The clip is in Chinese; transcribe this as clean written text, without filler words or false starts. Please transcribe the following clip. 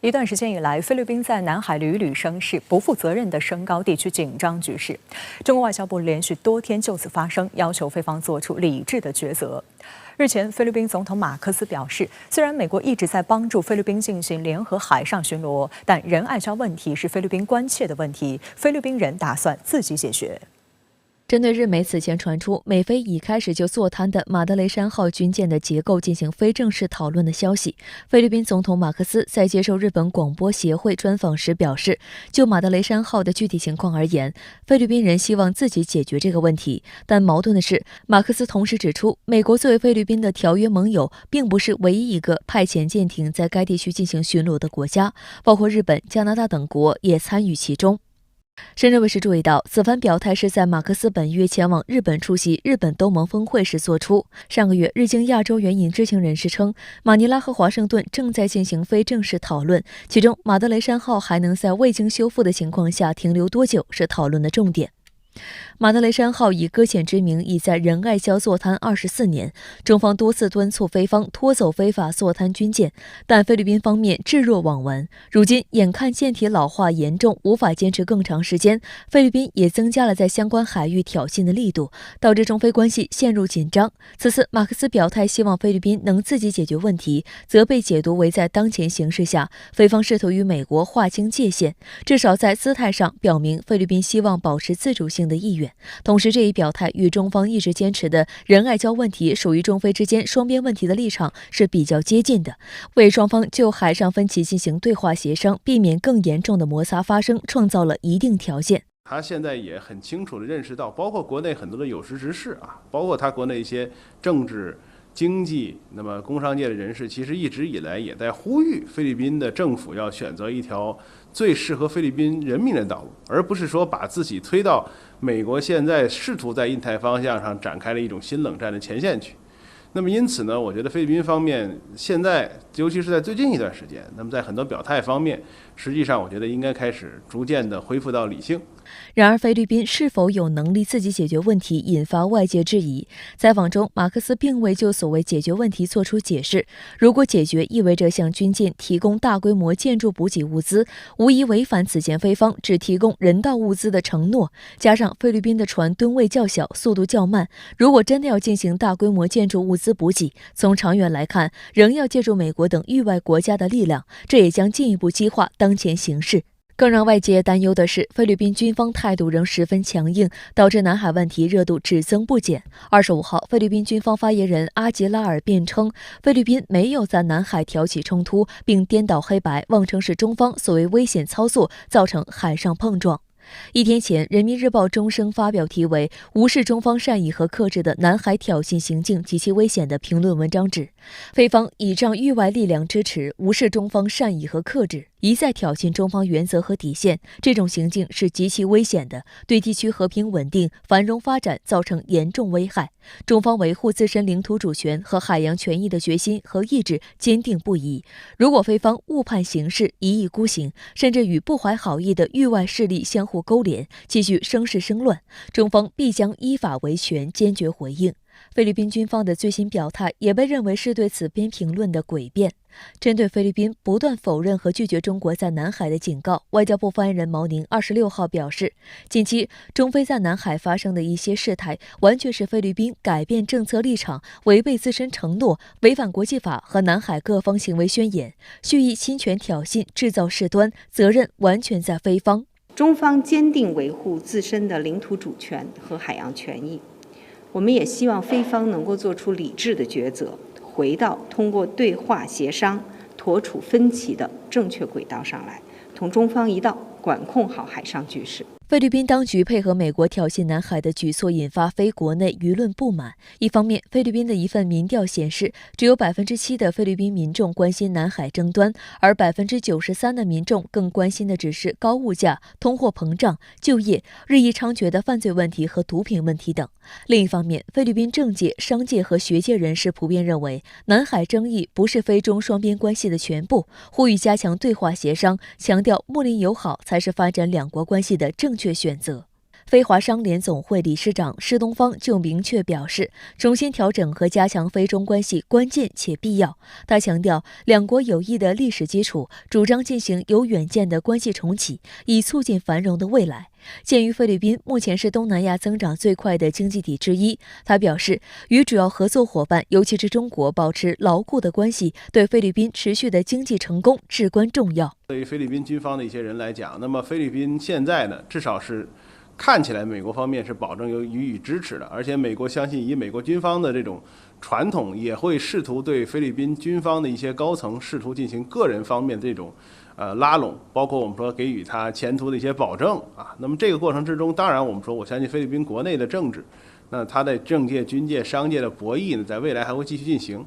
一段时间以来，菲律宾在南海屡屡生事，不负责任地升高地区紧张局势。中国外交部连续多天就此发声，要求菲方做出理智的抉择。日前，菲律宾总统马克思表示，虽然美国一直在帮助菲律宾进行联合海上巡逻，但仁爱礁问题是菲律宾关切的问题，菲律宾人打算自己解决。针对日美此前传出美菲已开始就坐滩的马德雷山号军舰的结构进行非正式讨论的消息，菲律宾总统马克思在接受日本广播协会专访时表示，就马德雷山号的具体情况而言，菲律宾人希望自己解决这个问题。但矛盾的是，马克思同时指出，美国作为菲律宾的条约盟友，并不是唯一一个派遣舰艇在该地区进行巡逻的国家，包括日本、加拿大等国也参与其中。深圳卫视注意到，此番表态是在马克思本月前往日本出席日本东盟峰会时作出。上个月，日经亚洲援引知情人士称，马尼拉和华盛顿正在进行非正式讨论，其中马德雷山号还能在未经修复的情况下停留多久是讨论的重点。马德雷山号以搁浅之名已在仁爱礁坐滩24年，中方多次敦促菲方拖走非法坐滩军舰，但菲律宾方面置若罔闻。如今眼看舰体老化严重，无法坚持更长时间，菲律宾也增加了在相关海域挑衅的力度，导致中菲关系陷入紧张。此次马克思表态希望菲律宾能自己解决问题，则被解读为在当前形势下，菲方试图与美国划清界限，至少在姿态上表明菲律宾希望保持自主性的意愿。同时，这一表态与中方一直坚持的仁爱礁问题属于中菲之间双边问题的立场是比较接近的，为双方就海上分歧进行对话协商，避免更严重的摩擦发生，创造了一定条件。他现在也很清楚地认识到，包括国内很多的有识之士包括他国内一些政治、经济、工商界的人士，其实一直以来也在呼吁菲律宾的政府要选择一条最适合菲律宾人民的道路，而不是说把自己推到美国现在试图在印太方向上展开了一种新冷战的前线去。那么因此呢，我觉得菲律宾方面现在，尤其是在最近一段时间，在很多表态方面，实际上我觉得应该开始逐渐的恢复到理性。然而，菲律宾是否有能力自己解决问题，引发外界质疑。采访中，马克思并未就所谓解决问题做出解释。如果解决意味着向军舰提供大规模建筑补给物资，无疑违反此前菲方只提供人道物资的承诺。加上菲律宾的船吨位较小，速度较慢，如果真的要进行大规模建筑物资补给，从长远来看，仍要借助美国等域外国家的力量，这也将进一步激化当前形势。更让外界担忧的是，菲律宾军方态度仍十分强硬，导致南海问题热度只增不减。25号，菲律宾军方发言人阿吉拉尔辩称，菲律宾没有在南海挑起冲突，并颠倒黑白，妄称是中方所谓危险操作造成海上碰撞。一天前，人民日报钟声发表题为“无视中方善意和克制的南海挑衅行径极其危险”的评论文章指，菲方倚仗域外力量支持，无视中方善意和克制，一再挑衅中方原则和底线，这种行径是极其危险的，对地区和平稳定、繁荣发展造成严重危害。中方维护自身领土主权和海洋权益的决心和意志坚定不移。如果菲方误判形势，一意孤行，甚至与不怀好意的域外势力相互勾连，继续生事生乱，中方必将依法维权，坚决回应。菲律宾军方的最新表态也被认为是对此篇评论的诡辩。针对菲律宾不断否认和拒绝中国在南海的警告，外交部发言人毛宁26号表示，近期中菲在南海发生的一些事态，完全是菲律宾改变政策立场、违背自身承诺、违反国际法和南海各方行为宣言，蓄意侵权挑衅、制造事端，责任完全在菲方。中方坚定维护自身的领土主权和海洋权益，我们也希望菲方能够做出理智的抉择，回到通过对话协商妥处分歧的正确轨道上来，同中方一道管控好海上局势。菲律宾当局配合美国挑衅南海的举措引发非国内舆论不满。一方面，菲律宾的一份民调显示，只有7%的菲律宾民众关心南海争端，而93%的民众更关心的只是高物价、通货膨胀、就业、日益猖獗的犯罪问题和毒品问题等。另一方面，菲律宾政界、商界和学界人士普遍认为，南海争议不是菲中双边关系的全部，呼吁加强对话协商，强调睦邻友好才是发展两国关系的正确选择。非华商联总会理事长施东方就明确表示，重新调整和加强非中关系关键且必要。他强调，两国友谊的历史基础，主张进行有远见的关系重启，以促进繁荣的未来。鉴于菲律宾目前是东南亚增长最快的经济体之一，他表示，与主要合作伙伴，尤其是中国，保持牢固的关系，对菲律宾持续的经济成功至关重要。对于菲律宾军方的一些人来讲，那么菲律宾现在呢，至少是看起来美国方面是保证予以支持的，而且美国相信以美国军方的这种传统，也会试图对菲律宾军方的一些高层试图进行个人方面的这种拉拢，包括我们说给予他前途的一些保证啊。那么这个过程之中，当然我们说我相信菲律宾国内的政治，那它的政界、军界、商界的博弈呢，在未来还会继续进行。